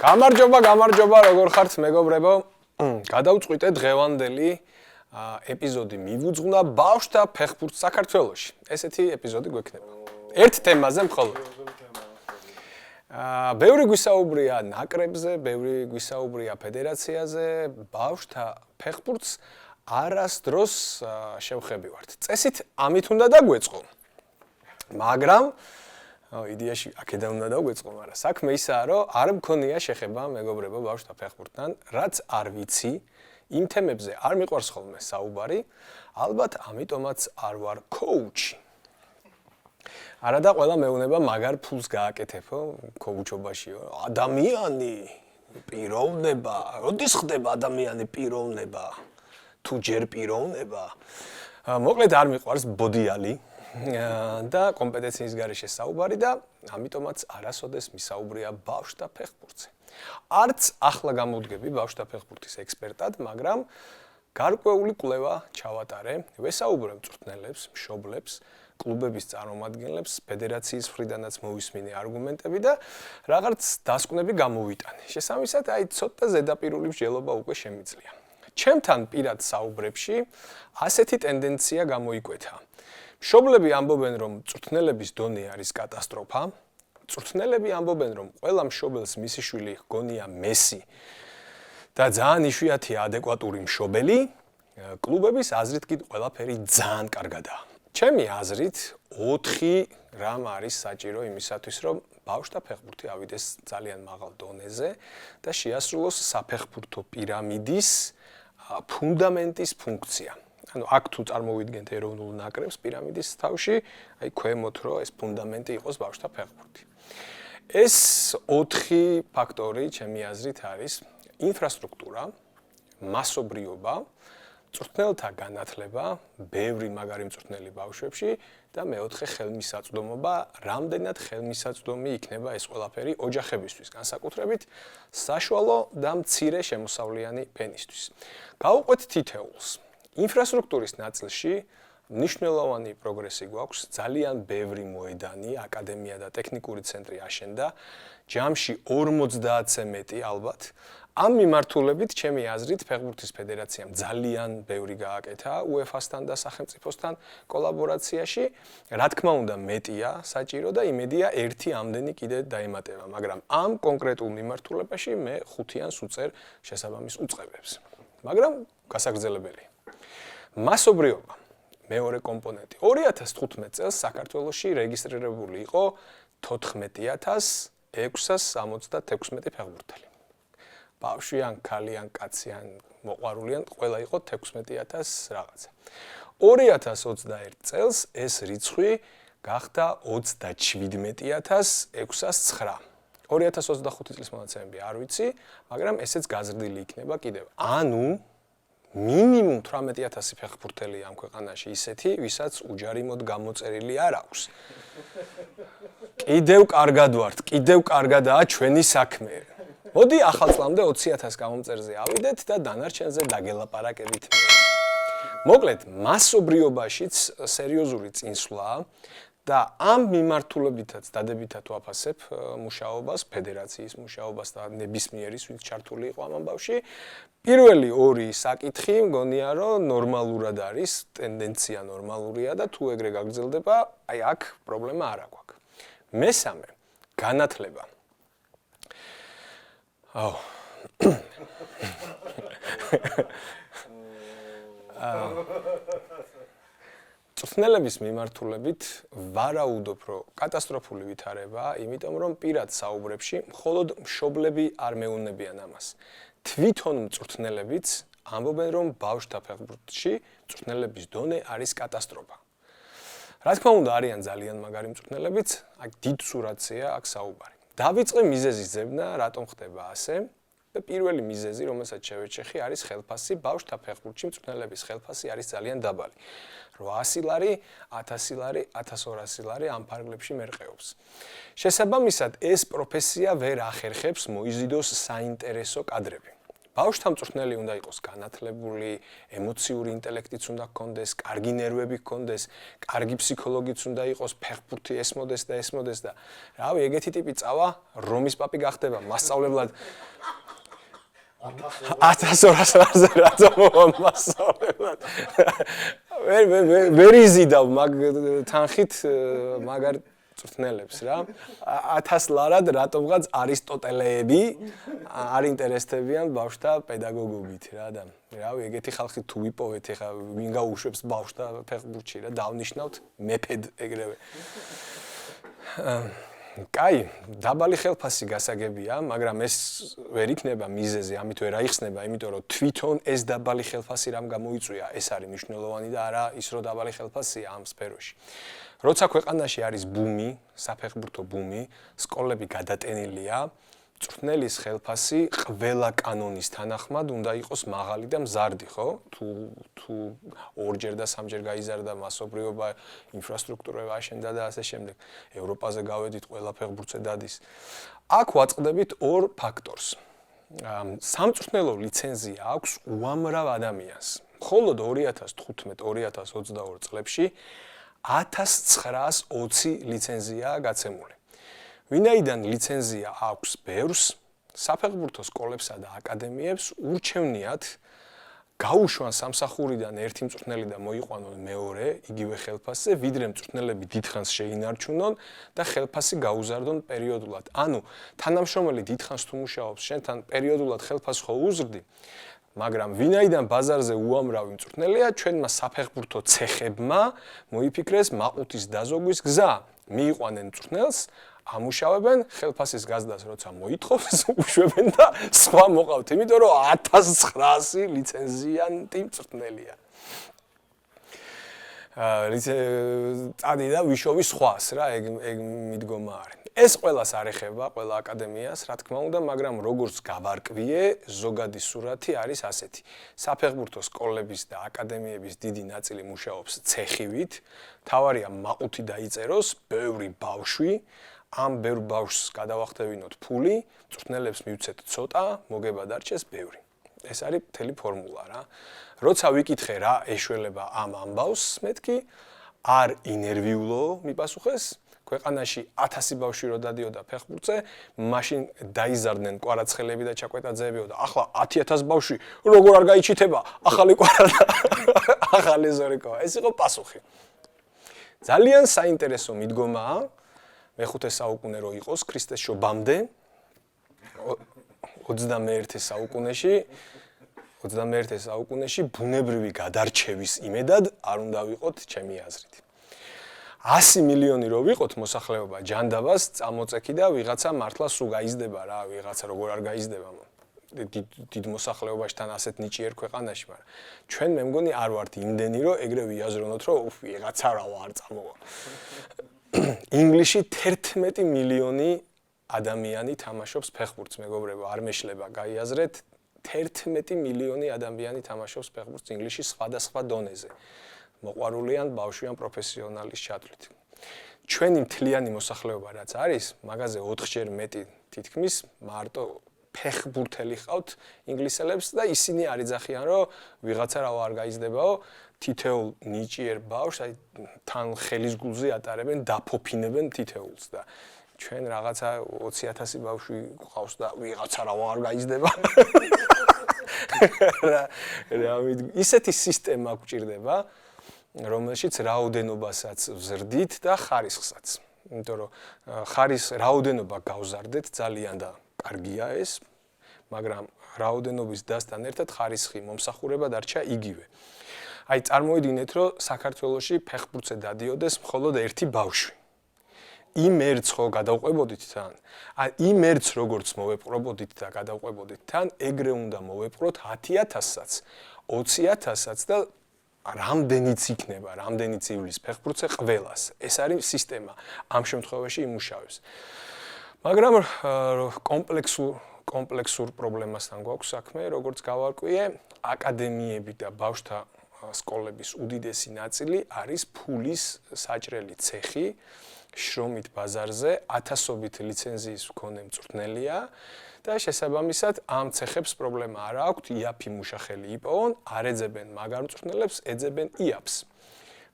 გამარჯობა, როგორ ხართ მეგობრებო? გადავწყვიტე დღევანდელი ეპიზოდი მივუძღვნა ბავშვთა ფეხბურთს საქართველოში. ესეთი ეპიზოდი გვექნება. ერთ თემაზე მხოლოდ. ბევრი გვისაუბრია ნაკრებზე, ბევრი გვისაუბრია ფედერაციაზე, ბავშვთა ფეხბურთს არასდროს შევხებივართ. წესით ამით უნდა დაგვეწყო. მაგრამ იდეაში აქედან უნდა დაგვეწყო, მაგრამ საქმე ისაა, რომ არ მქონია შეხება მეგობრებო ბავშვთა ფეხბურთთან, რაც არ ვიცი, იმ თემებზე არ მიყვარს ხოლმე საუბარი, ალბათ ამიტომაც არ ვარ კოუჩი. არადა ყველა მეუბნება მაგარ ფულს გააკეთებო კოუჩობაშიო. ადამიანი პიროვნება, როდის ხდება ადამიანი პიროვნება? თუ ჯერ პიროვნება? მოკლედ არ მიყვარს ბოდიალი. და კომპეტენციის გარეშე საუბარი და ამიტომაც არასოდეს მისაუბრია ბავშვთა ფეხბურთზე. არც ახლა გამოვდგები ბავშვთა ფეხბურთის ექსპერტად, მაგრამ გარკვეული კვლევა ჩავატარე, ვესაუბრე მწვრთნელებს, მშობლებს, კლუბების წარმომადგენლებს, ფედერაციის მხრიდანაც მოვისმინე არგუმენტები და რაღაც დასკვნები გამოვიტანე. შესაბამისად, ცოტა ზედაპირული მსჯელობა უკვე შემიძლია. ჩემთან პირად საუბრებში ასეთი ტენდენცია გამოიკვეთა. მშობლები ამბობენ, რომ მწვრთნელების დონე არის კატასტროფა. მწვრთნელები ამბობენ, რომ ყველა მშობელს მისი შვილი ჰგონია მესი და ძალიან იშვიათია ადეკვატური მშობელი. კლუბების აზრით კი ყველაფერი ძალიან კარგადაა. ჩემი აზრით 4 რამ არის საჭირო იმისათვის, რომ ბავშვთა ფეხბურთი ავიდეს ძალიან მაღალ დონეზე და შეასრულოს საფეხბურთო პირამიდის ფუნდამენტის ფუნქცია. ანუ აქ თუ წარმოვიდგენთ ეროვნულ ნაკრებს პირამიდის თავში, ქვემოთ რო ეს ფუნდამენტი იყოს ბავშვთა ფეხბურთი. ეს 4 ფაქტორი ჩემი აზრით არის ინფრასტრუქტურა, მასობრიობა, მწვრთნელთა განათლება, ბევრი მაგარი მწვრთნელი ბავშვებში და მეოთხე ხელმისაწვდომობა, რამდენად ხელმისაწვდომი იქნება ეს ყველაფერი ოჯახებისთვის, განსაკუთრებით საშუალო და მცირე შემოსავლიანი ფენისთვის. გავუყვეთ თითეულს. ინფრასტრუქტურის ნაწილში მნიშვნელოვანი პროგრესი გვაქვს, ძალიან ბევრი მოედანი, აკადემია და ტექნიკური ცენტრი აშენდა, ჯამში 50-ზე მეტი ალბათ. ამ მიმართულებით, ჩემი აზრით, ფეხბურთის ფედერაციამ ძალიან ბევრი გააკეთა UEFA-სთან და სახელმწიფოსთან კოლაბორაციაში. რა თქმა უნდა, მეტია საჭირო და იმედია ერთი ამდენი კიდე დაემატება, მაგრამ ამ კონკრეტულ მიმართულებაში მე 5-იანს უწერ შესაბამის უწყებებს. მაგრამ გასაგრძელებელია. მასობრიობა, მეორე კომპონენტი. 2015 წელს საქართველოში რეგისტრირებული იყო 14,666 ფეხბურთელი. ბავშვი ან ქალი ან კაცი ან მოყვარული ან ყველა იყო 16,000 რაღაცა. 2021 წელს ეს რიცხვი გახდა 37,609. 2025 წლის მონაცემები არ ვიცი, მაგრამ ესეც გაზრდილი იქნება კიდევ. ანუ მინიმუმ 18,000 ფეხბურთელი ამ ქვეყანაში ისეთი, ვისაც უჯარიმოდ გამოწერილი არ აქვს. კიდევ კარგად ვართ, კიდევ კარგადაა ჩვენი საქმე. მოდი ახალ წლამდე 20,000 გამომწერზე ავიდეთ და დანარჩენზე დაგელაპარაკებით. მოკლედ, მასობრიობაშიც სერიოზული წინსვლაა და ამ მიმართულებითაც დადებითად ვაფასებ მუშაობას, ფედერაციის მუშაობას და ნებისმიერის, ვინც ჩართული იყო ამ ამბავში. პირველი 2 საკითხი მგონია, რომ ნორმალურად არის, ტენდენცია ნორმალურია და თუ ეგრე გაგრძელდება, აქ პრობლემა არ აქვს. მესამე, განათლება. მწვრთნელების მიმართულებით ვარაუდობ, რომ კატასტროფული ვითარებაა, იმიტომ რომ პირად საუბრებში მხოლოდ მშობლები არ მეუნებიან ამას. თვითონ მწვრთნელებიც ამბობენ, რომ ბავშვთა ფეხბურთში მწვრთნელების დონე არის კატასტროფა. რა თქმა უნდა, არიან ძალიან მაგარი მწვრთნელებიც, აქ დიდ სურათზეა აქ საუბარი. დავიწყე მიზეზის ძებნა, რატომ ხდება ასე? და პირველი მიზეზი, რომელსაც შევეჩეხი, არის ხელფასი. ბავშვთა ფეხბურთში მწვრთნელების ხელფასი არის ძალიან დაბალი. 800 ლარი, 1000 ლარი, 1200 ლარი ამ ფარგლებში მერყეობს. შესაბამისად, ეს პროფესია ვერ ახერხებს მოიზიდოს საინტერესო კადრები. ბავშვთა მწვრთნელი უნდა იყოს განათლებული, ემოციური ინტელექტიც უნდა ჰქონდეს, კარგი ნერვები ჰქონდეს, კარგი ფსიქოლოგიც უნდა იყოს, ფეხბურთი ესმოდეს და რავი, ეგეთი ტიპი წავა, რომის პაპი გახდება, მასწავლებლად 1200-ზე რატომ მასწავლებლად. ვერ იზიდავ მაგ თანხით მაგარ მწვრთნელებს რა. 1000 ლარად რატომღაც არისტოტელეები არ ინტერესდებიან ბავშვთა პედაგოგობით რა და რავი, ეგეთი ხალხი თუ ვიპოვეთ, ეხა ვინ გაუშვებს ბავშვთა ფეხბურთში რა, დავნიშნავთ მეფედ ეგრევე. კაი, დაბალი ხელფასი გასაგებია, მაგრამ ეს ვერ იქნება მიზეზი, ამით ვერ აიხსნება, იმიტომ რომ თვითონ ეს დაბალი ხელფასი რამ გამოიწვია, ეს არის მნიშვნელოვანი და არა ის რომ დაბალი ხელფასია ამ სფეროში. როცა ქვეყანაში არის ბუმი, საფეხბურთო ბუმი, სკოლები გადატენილია, მწვრთნელის ხელფასი ყველა კანონის თანახმად უნდა იყოს მაღალი და მზარდი, ხო? თუ ორჯერ და სამჯერ გაიზარდა მასობრივობა, ინფრასტრუქტურა აშენდა და ასე შემდეგ. ევროპაზე გავედით, ყველა ფეხბურთზე დადის. აქ ვაწყდებით ორ ფაქტორს. სამწვრთნელო ლიცენზია აქვს უამრავ ადამიანს. მხოლოდ 2015-2022 წლებში 1920 ლიცენზიაა გაცემული. ვინაიდან ლიცენზია აქვს ბევრს, საფეხბურთო სკოლებსა და აკადემიებს ურჩევნიათ გაუშვან სამსახურიდან ერთი მწვრთნელი და მოიყვანონ მეორე, იგივე ხელფასზე, ვიდრე მწვრთნელები დიდხანს შეინარჩუნონ და ხელფასი გაუზარდონ პერიოდულად. ანუ თანამშრომელი დიდხანს თუ მუშაობს, შენთან პერიოდულად ხელფასს ხო უზრდი, მაგრამ ვინაიდან ბაზარზე უამრავი მწვრთნელია, ჩვენმა საფეხბურთო ცეხებმა მოიფიქრეს მაყუთის დაზოგვის გზა. მიიყვანენ მწვრთნელს, ამუშავებენ, ხელფასის გაზდას როცა მოითხოვს, უშვებენ და სხვა მოყავთ, იმიტომ რომ 1900 ლიცენზიანტი მწვრთნელია. წადი და ვიშოვი სხვას რა, ეგ მიდგომა არის. ეს ყველას არ ეხება, ყველა აკადემიას, რა თქმა უნდა, მაგრამ როგორც გავარკვიე, ზოგადი სურათი არის ასეთი. საფეხბურთო სკოლების და აკადემიების დიდი ნაწილი მუშაობს ცეხივით, თავარია მაყუთი დაიწეროს, ბევრი ბავშვი, ამ ბევრ ბავშვს გადავახტევინოთ ფული, მწვრთნელებს მივცეთ ცოტა, მოგება დარჩეს ბევრი. ეს არის მთელი ფორმულა რა. როცა ვიკითხე რა ეშველება ამ ამბავს, მეთქი არ ინერვიულო მიპასუხეს, ქვეყანაში 1000 ბავშვი რო დადიოდა ფეხბურთზე, მაშინ დაიზარდნენ კვარაცხელები და ჩაკვეტაძეებიო და ახლა 10000 ბავშვი როგორ არ გაიჩითება, ახალი კვარა და ახალი ზორიკოა. ეს იყო პასუხი. ძალიან საინტერესო მიდგომაა. მე-5 საუკუნე რო იყოს ქრისტეს შობამდე 21 საუკუნეში ბუნებრივი გადარჩევის იმედად არ უნდა ვიყოთ ჩემი აზრით. 100 მილიონი რო ვიყოთ მოსახლეობა ჯანდაბას წამოწექი და ვიღაცა მართლა სულ გაიზდება რა, ვიღაცა როგორ არ გაიზდება. დიდ მოსახლეობაშთან ასეთ ნიჭიერ ქვეყანაში, მაგრამ ჩვენ მე მგონი არ ვართ იმდენი რომ ეგრე ვიაზრონოთ რომ ვიღაცა რა არ წამოვა. ინგლისში 11 მილიონი ადამიანი თამაშობს ფეხბურთს, მეგობრებო, არ მეშლება, გაიაზრეთ, 11 მილიონი ადამიანი თამაშობს ფეხბურთს ინგლისში სხვადასხვა დონეზე. მოყვარულიან ბავშვიან პროფესიონალის ჩათვლით. ჩვენი მთლიანი მოსახლეობა რაც არის, მაგაზე 4-ჯერ მეტი თითქმის მარტო ფეხბურთელი ყავთ ინგლისელებს და ისინი არ იძახიან, რომ ვიღაცა რა არ გაიზდებაო, თითეულ ნიჭიერ ბავშვს, აი თან ხელის გულზე ატარებენ, დაფოფინებენ თითეულს და ჩვენ რაღაცა 20000 ბავშვი ყავს და ვიღაცა რა არ გაიზდება. ისეთი სისტემა გვჭირდება, რომელშიც რაოდენობასაც ვზრდით და ხარისხსაც. იმიტომ რომ რაოდენობა გავზარდეთ ძალიან და კარგია ეს, მაგრამ რაოდენობის დასთან ერთად ხარისხი მომსახურება დარჩა იგივე. აი წარმოიდგინეთ, რომ საქართველოში ფეხბურთზე დადიოდეს მხოლოდ ერთი ბავშვი. იმ ერთს ხო გადავყვებოდით თან. იმ ერთს როგორც მოვეპყრობოდით და გადავყვებოდით თან, ეგრე უნდა მოვეპყროთ 10000-საც, 20000-საც და რამდენიც იქნება, რამდენიც ივლის ფეხბურთზე ყველას. ეს არის სისტემა. ამ შემთხვევაში იმუშავებს. მაგრამ კომპლექსურ პრობლემასთან გვაქვს საქმე, როგორც გავარკვიე, აკადემიები და ბავშვთა სკოლების უდიდესი ნაწილი არის ფულის საჭრელი ცეხი. შრომით ბაზარზე ათასობით ლიცენზიის მქონე მწვრთნელია და შესაბამისად ამ ცეხებს პრობლემა არ აქვთ, იაფი მუშახელი იპოვონ, არ ეძებენ მაგარ მწვრთნელებს, ეძებენ იაფს.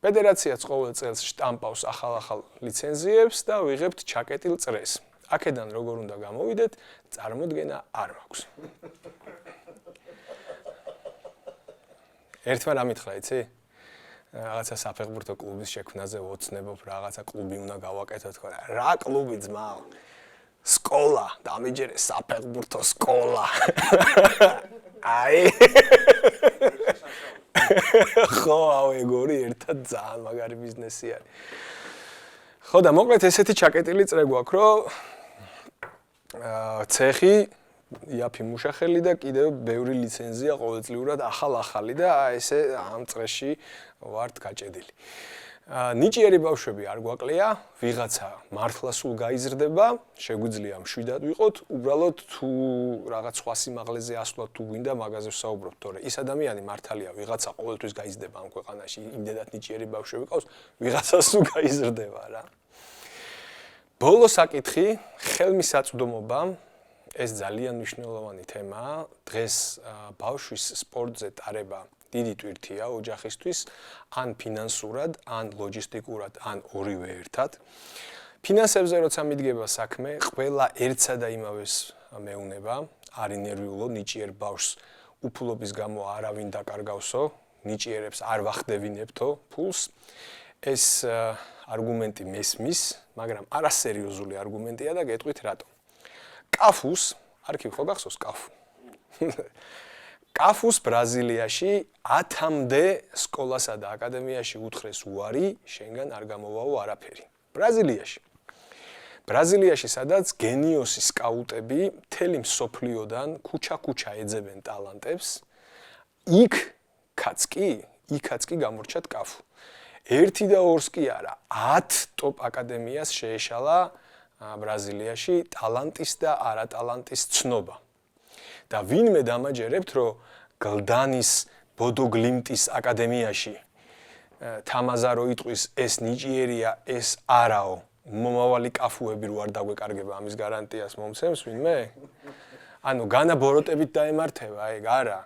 ფედერაციაც ყოველ წელს შტამპავს ახალ-ახალ ლიცენზიებს და ვიღებთ ჩაკეტილ წრეს. აქედან როგორ უნდა გამოვიდეთ, წარმოდგენა არ მაქვს. ერთმა რა მითხრა, იცი? რაღაცა საფეხბურთო კლუბის შექმნაზე ოცნებობ, რაღაცა კლუბი უნდა გავაკეთო თქვა. რა კლუბი ძმაო? სკოლა, დამიჯერე საფეხბურთო სკოლა. აი. ხო, ეგორი ერთად ძალიან მაგარი ბიზნესი არის. ხო და მოკლედ ესეთი ჩაკეტილი წრე გვაქვს, რომ ცეხი იაფი მუშახელი და კიდევ ბევრი ლიცენზია ყოველწლიურად ახალი და ესე ამ წრეში ვართ გაჭედილი. ნიჭიერი ბავშვები არ გვაკლია, ვიღაცა მართლა სულ გაიზრდება, შეგვიძლია მშვიდად ვიყოთ, უბრალოდ თუ რაღაც სხვა სიმაღლეზე ასვლათ თუ გვინდა მაგაზე ვსაუბრობთ, თორე ის ადამიანი მართალია, ვიღაცა ყოველთვის გაიზრდება ამ ქვეყანაში, იმდენად ნიჭიერი ბავშვები ყავს, ვიღაცა სულ გაიზრდება რა. ბოლო საკითხი, ხელმისაწვდომობა, ეს ძალიან მნიშვნელოვანი თემაა. დღეს ბავშვის სპორტზე ტარება დიდი ტვირთია ოჯახისთვის, ან ფინანსურად, ან ლოჯისტიკურად, ან ორივე ერთად. ფინანსებზე როცა მიდგება საქმე, ყველა ერთსა და იმავეს მეუნება, არ ინერვიულო ნიჭიერ ბავშვს უფლობის გამო არავინ დაკარგავსო, ნიჭიერებს არ ვახდებინებთო ფულს. ეს არგუმენტი მესმის, მაგრამ არასერიოზული არგუმენტია და გეტყვით რატო. კაფუს, არქი ხო გახსოვს კაფუ? კაფუს ბრაზილიაში 10-მდე სკოლასა და აკადემიაში უთხრეს უარი, შენგან არ გამოვაო არაფერი. ბრაზილიაში, სადაც გენიოსი სკაუტები მთელი მსოფლიოდან ქუჩა-ქუჩა ეძებენ ტალანტებს, იქაც კი გამორჩათ კაფუ. ერთი და ორს კი არა, 10 ტოპ აკადემიას შეეშალა ბრაზილიაში ტალანტის და არატალანტის ცნობა. და ვინმე დამაჯერებთ, რომ გლდანის ბოდოგლიმტის აკადემიაში თამაზა რო იტყვის ეს ნიჭიერია, ეს არაო, მომავალი კაფუები რო არ დაგვეკარგება ამის გარანტიას მომცემს ვინმე? ანუ განა ბოროტებით დაემართება, ეგ არა.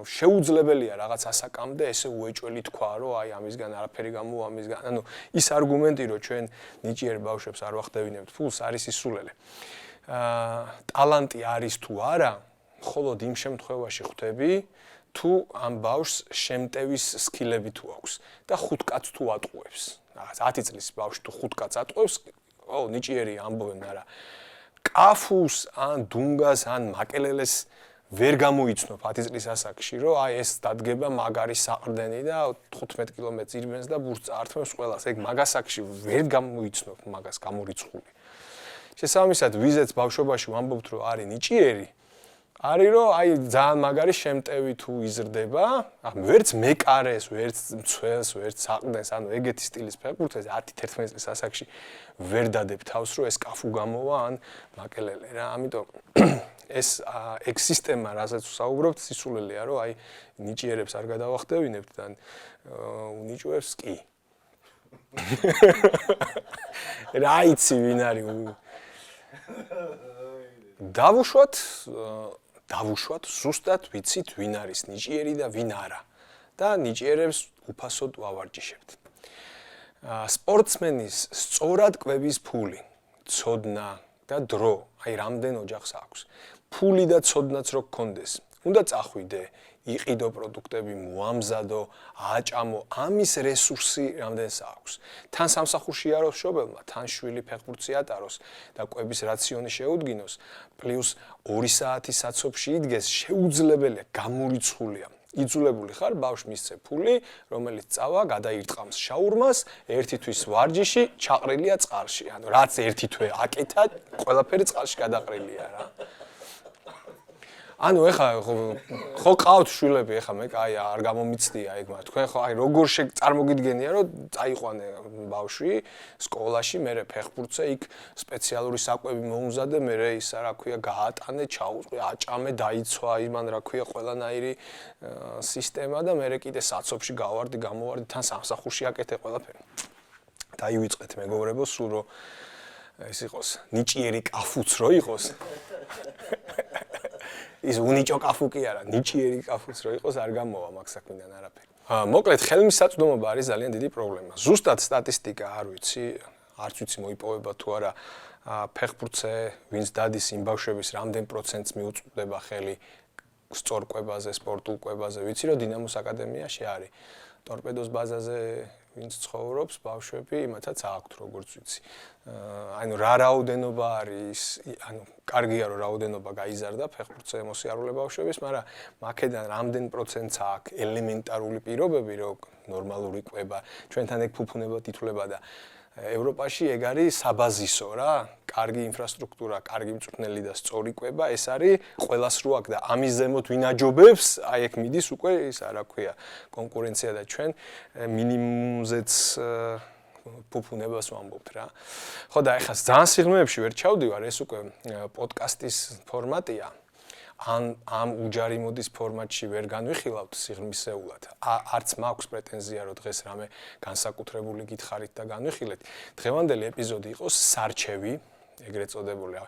შეუძლებელია რაღაც ასაკამდე ესე უეჭველი თქვა, რომ აი ამისგან არაფერი გამოვა, ამისგან. ანუ ის არგუმენტი, რომ ჩვენ ნიჭიერ ბავშვებს არ ვახდებინებთ ფულს, არის ისულელე. ტალანტი არის თუ არა, მხოლოდ იმ შემთხვევაში ხვდები, თუ ამ ბავშვს შემტევის სკილები თუ აქვს და 5 კაცს თუ ატყუებს. რაღაც 10 წლის ბავშვი თუ 5 კაცს ატყუებს, ნიჭიერი ამბობენ, არა. კაფუს ან დუნგას ან მაკელელეს ვერ გამოიცნობ 10 წლის ასაკში, რომ აი ეს დადგება მაგარი საყრდენი და 15 კილომეტრს ირბენს და ბურთს ართმევს ყველას. ეგ მაგასაკში ვერ გამოიცნობ მაგას გამორიცხული. შესაბამისად, ვიზეც ბავშვობაში ვამბობთ, რომ არის ნიჭიერი, არის რომ აი ძალიან მაგარი შემტევი თუ იზრდება, ვერც მეკარეს, ვერც მცველს, ვერც საყრდენს, ანუ ეგეთი სტილის ფეხბურთზე 10-11 წლის ასაკში ვერ დადებ თავს, რომ ეს კაფუ გამოვა ან მაკელელე რა. ამიტომ ეს ეგ სისტემა, რასაც ვსაუბრობთ, სისულელეა, რომ აი ნიჭიერებს არ გადავახტევინებთ და უნიჭუებს კი. რა იცი ვინ არის? დავუშვათ, ზუსტად ვიცით ვინ არის ნიჭიერი და ვინ არა. და ნიჭიერებს უფასოდ ვავარჯიშებთ. სპორტსმენის სწორად კვების ფული, ცოდნა და დრო, აი რამდენ ოჯახს აქვს. ფული და ცოდნაც რო გქონდეს, უნდა წახვიდე, იყიდო პროდუქტები, მოამზადო, აჭამო, ამის რესურსი რამდენს აქვს. თან სამსახურში აროს მშობელმა, თან შვილი ფეხბურთზე ატაროს და კვების რაციონი შეუდგინოს, პლუს 2 საათი საცობში იდგეს, შეუძლებელია, გამორიცხულია. იძულებული ხარ ბავშვს მისცე ფული, რომელიც წავა, გადაირტყამს შაურმას, ერთი თვის ვარჯიში, ჩაყრილია წყალში. ანუ რაც ერთი თვე აკეთა, ყველაფერი წყალში გადაყრილია რა. ანუ ეხა ხო ყავთ შვილები, ეხა მე აი არ გამომიცდია ეგ მაგრამ თქვენ ხო აი როგორ წარმოგიდგენია რომ წაიყვანე ბავშვი სკოლაში, მერე ფეხბურთზე, იქ სპეციალური საკვები მოუმზადე, მერე ისა რა ქვია გაატანე, ჩაუწყე, აჭამე, დაიცვა იმან რა ქვია ყველანაირი სისტემა და მერე კიდე საცობში გავარდი, გამოვარდი, თან სამსახურში აკეთე ყველაფერი. დაივიწყეთ მეგობრებო, სულ რომ ეს იყოს ნიჭიერი კაფუც რო იყოს. ის უნიჭო კაფუ კი არა, ნიჭიერი კაფუც რო იყოს, არ გამოვა მაგ საქმიდან არაფერი. მოკლედ, ხელმისაწვდომობა არის ძალიან დიდი პრობლემა. ზუსტად სტატისტიკა არ ვიცი, არც ვიცი მოიპოვება თუ არა ფეხბურთზე, ვინც დადის იმ ბავშვების რამდენ პროცენტს მიუწვდება ხელი სწორ კვებაზე, სპორტულ კვებაზე. ვიცი რომ დინამოს აკადემიაში არის. ტორპედოს ბაზაზე ვინც ცხოვრობს, ბავშვები, იმათაც აქვთ როგორც ვიცი. ანუ რა რაოდენობა არის, ანუ კარგია რომ რაოდენობა გაიზარდა ფეხბურთზე მოსიარულე ბავშვების, მაგრამ მაქედან რამდენ პროცენტს აქვს ელემენტარული პირობები, რომ ნორმალური კვება, ჩვენთან ეგ ფუფუნებად ითვლება და ევროპაში ეგ არის საბაზისო რა, კარგი ინფრასტრუქტურა, კარგი მწვრთნელი და სწორი კვება, ეს არის ყველას რო აქვს და ამის ზემოთ ვინ აჯობებს, აი ეგ მიდის უკვე ის რა ქვია, კონკურენცია და ჩვენ მინიმუმზეც ფუფუნებას ვამბობთ რა. ხო და ეხლა ძალიან სიღრმეებში ვერ ჩავდივარ, ეს უკვე პოდკასტის ფორმატია. ამ უჯარი მოდის ფორმატში ვერ განვიხილავთ სიღრმისეულად. არც მაქვს პრეტენზია, რომ დღეს რამე განსაკუთრებული გითხარით და განვიხილეთ. დღევანდელი ეპიზოდი იყოს სარჩევი, ეგრეთ წოდებული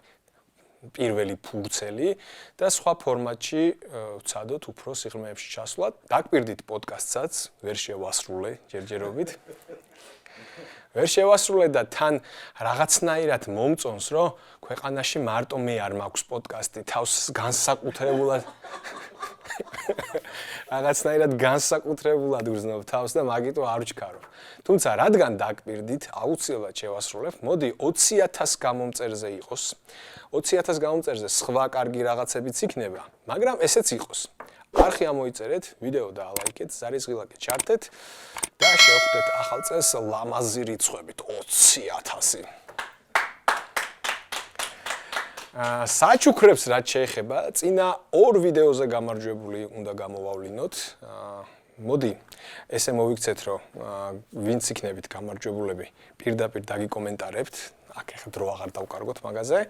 პირველი ფურცელი და სხვა ფორმატში ვცადოთ უფრო სიღრმეებში ჩასვლად. დაგპირდით პოდკასტსაც, ვერ შევასრულე ჯერჯერობით. ვერ შევასრულე და თან რაღაცნაირად მომწონს, რომ ქვეყანაში მარტო მე არ მაქვს პოდკასტი, თავს განსაკუთრებულად რაღაცნაირად განსაკუთრებულად ვგრძნობ თავს და მაგიტო არ ვჩქარო. თუმცა რადგან დაგპირდით, აუცილებლად შევასრულებ, მოდი 20,000 გამომწერზე იყოს. 20,000 გამომწერზე სხვა კარგი რაღაცებიც იქნება, მაგრამ ესეც იყოს. არხი ამოიწერეთ, ვიდეო დაალაიქეთ, ზარისღილაკი ჩართეთ და შევხვდეთ ახალ წელს ლამაზი რიცხვებით 20,000. საჩუქრებს რაც შეეხება, წინა 2 ვიდეოზე გამარჯვებული უნდა გამოვავლინოთ. მოდი, ესე მოვიქცეთ, რომ ვინც იქნებით გამარჯვებულები, პირდაპირ დაგიკომენტარებთ. აქ ახლა დრო აღარ დავკარგოთ მაგაზე.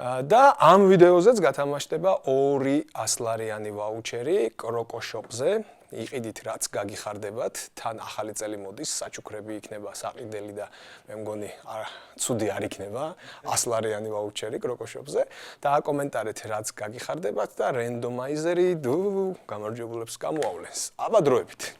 და ამ ვიდეოზეც გათამაშდება 200 ლარიანი ვაუჩერი კროკოშოპზე. იყიდით რაც გაგიხარდებათ, თან ახალი წელი მოდის, საჩუქრები იქნება საყიდელი და მე მგონი ცუდი არ იქნება 100 ლარიანი ვაუჩერი კროკოშოპზე და აკომენტარეთ რაც გაგიხარდებათ და რენდომაიზერი გამარჯვებულებს გამოავლენს. აბა დროებით.